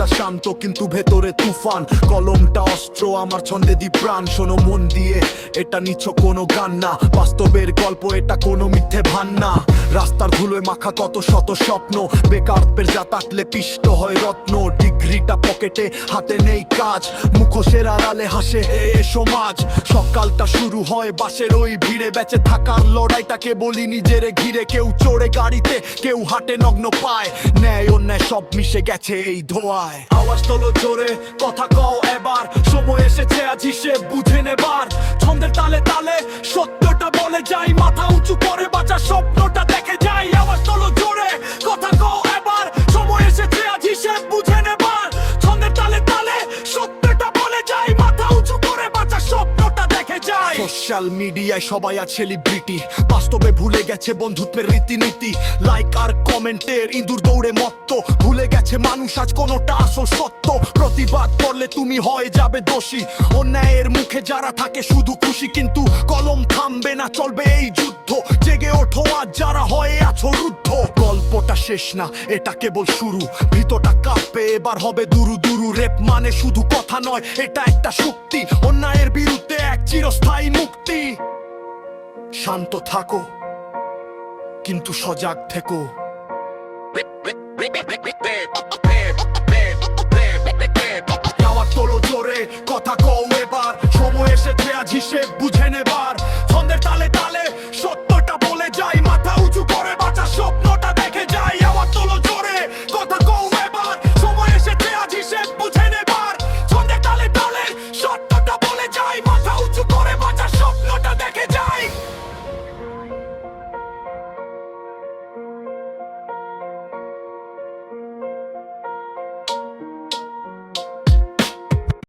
মুখটা শান্ত কিন্তু ভেতরে তুফান, কলমটা অস্ত্র আমার ছন্দে দি প্রাণ। শোনো মন দিয়ে, এটা নিচ্ছ কোনো গান না, বাস্তবের গল্প এটা কোনো মিথ্যে ভান না। রাস্তার ধুলোয় মাখা কত শত স্বপ্ন, বেকারত্বের জাতাকলে পিষ্ট হয় রত্ন। ডিগ্রিটা পকেটে, হাতে নেই কাজ, মুখোশের আড়ালে হাসে এ সমাজ। সকালটা শুরু হয় বাসের ওই ভিড়ে, বেঁচে থাকার লড়াইটাকে বলি নিজেরে ঘিরে। কেউ চড়ে গাড়িতে, কেউ হাটে নগ্ন পায়, ন্যায় অন্যায় সব মিশে গেছে এই ধোঁয়ায়। আওয়াজ তোলো জোরে, কথা কও এবার, সময় এসেছে আজ হিসেব বুঝে নেবার। ছন্দের তালে তালে সত্যটা বলে যাই, মাথা উঁচু করে বাঁচা স্বপ্নটা দেখে যাই। আওয়াজ তোলো জোরে, কথা কও এবার, সময় এসেছে আজ হিসেব বুঝে নেবার। ছন্দের তালে তালে সত্যটা বলে যাই, মাথা উঁচু করে বাঁচা স্বপ্নটা দেখে যাই। সোশ্যাল মিডিয়ায় সবাই আজ সেলিব্রিটি, বাস্তবে ভুলে গেছে বন্ধুত্বের রীতিনীতি। লাইক আর কমেন্টের ইঁদুর দৌড়ে মত্ত, ভুলে গেছে মানুষ আজ কোনোটা আসল সত্য। প্রতিবাদ করলে তুমি হয়ে যাবে দোষী, অন্যায়ের মুখে যারা থাকে শুধু খুশি। কিন্তু কলম থামবে না, চলবে এই যুদ্ধ। জেগে ওঠো আজ যারা হয়ে আছো রুদ্ধ। গল্পটা শেষ না, এটা কেবল শুরু, ভিতরটা কাঁপবে এবার হবে দুরু দুরু। রেপ মানে শুধু কথা নয়, এটা একটা শক্তি, অন্যায়ের বিরুদ্ধে এক চিরস্থায়ী মুক্তি। শান্ত থাকো কিন্তু সজাগ থেকো।